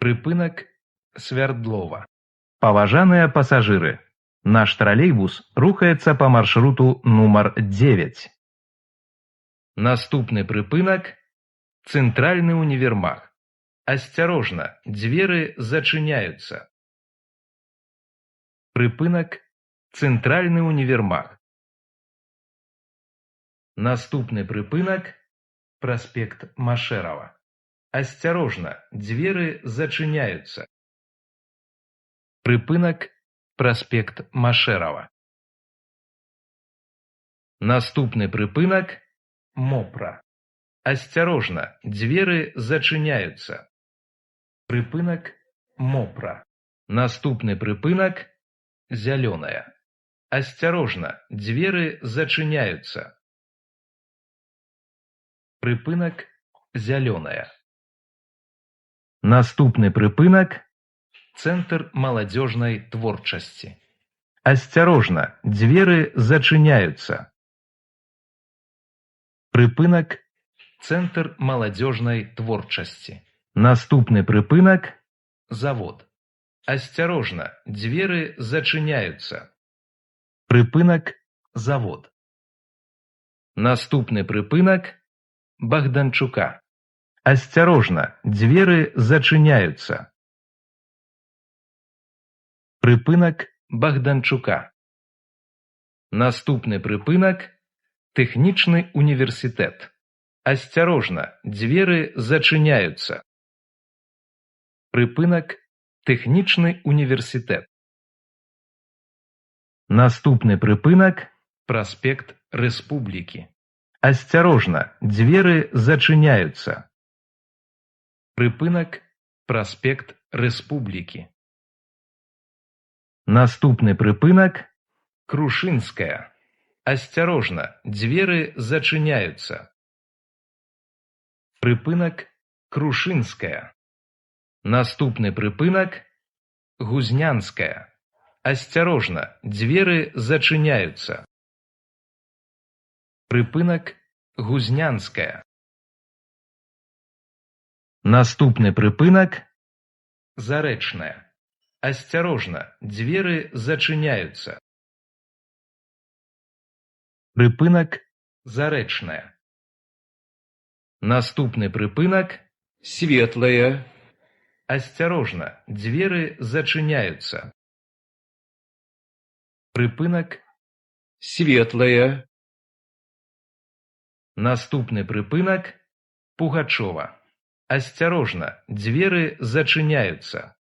Прыпынак Свярдлова. Паважаныя пасажыры, наш тралейбус рухаецца па маршруту нумар 9. Наступны прыпынак – Цэнтральны універмаг. Асцярожна, дзверы зачыняюцца. Прыпынак Цэнтральны універмаг. Наступны прыпынак – праспект Машэрава. Асцярожна, дзверы зачыняюцца. Прыпынак праспект Машэрава. Наступны прыпынак – Мопра. Асцярожна, дзверы зачыняюцца. Прыпынак Мопра. Наступны прыпынак – Зялёная. Асцярожна, дзверы зачыняюцца. Прыпынак Зялёная. Наступны прыпынак – Цэнтр маладзёжнай творчасці. Асцярожна, дзверы зачыняюцца. Прыпынак Цэнтр маладзёжнай творчасці. Наступны прыпынак – Завод. Асцярожна, дзверы зачыняюцца. Прыпынак Завод. Наступны прыпынак – Богданчука. Асцярожна, дзверы зачыняюцца. Прыпынак Богданчука. Наступны прыпынак – Тэхнічны універсітэт. Асцярожна, дзверы зачыняюцца. Прыпынак Тэхнічны універсітэт. Наступны прыпынак – праспект Рэспублікі. Асцярожна, дзверы зачыняюцца. Прыпынак праспект Рэспублікі. Наступны прыпынак – Крушынская. Асцярожна, дзверы зачыняюцца. Прыпынак Крушынская. Наступны прыпынак – Гузнянская. Асцярожна, дзверы зачыняюцца. Прыпынак Гузнянская. Наступны прыпынак – Зарэчная. Асцярожна, дзверы зачыняюцца. Прыпынак Зарэчная. Наступны прыпынак – Светлая. Асцярожна, дзверы зачыняюцца. Прыпынак Светлая. Наступны прыпынак – Пугачова. Асцярожна, дзверы зачыняюцца.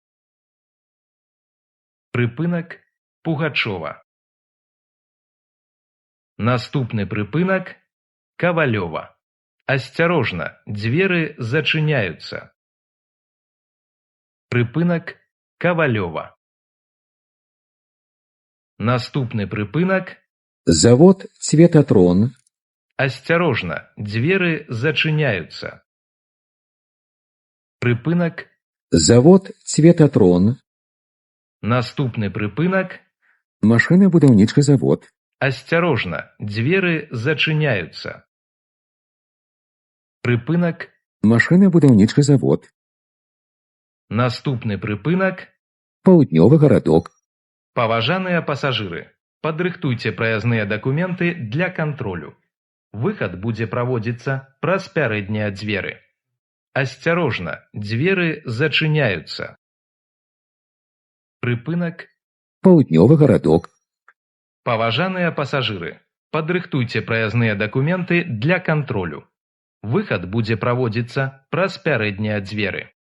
Прыпынак Пугачова. Наступны прыпынак – Кавалёва. Асцярожна, дзверы зачыняюцца. Прыпынак Кавалёва. Наступны прыпынак – Завод «Цветатрон». Асцярожна, дзверы зачыняюцца. Прыпынак Завод «Цветатрон». Наступны прыпынак – Машинабудаўнічы завод. Асцярожна, дзверы зачыняюцца. Прыпынак Машинабудаўнічы завод. Наступны прыпынак – Паўднёвы гарадок. Паважаныя пасажыры, падрыхтуйце праязныя дакументы для кантролю. Выхад будзе праводзіцца праз пярэднія дзверы. Асцярожна, дзверы зачыняюцца. Прыпынак Паўднёвы гарадок. Паважаныя пасажыры, падрыхтуйце праязныя дакументы для кантролю. Выхад будзе праводзіцца праз пярэднія дзверы.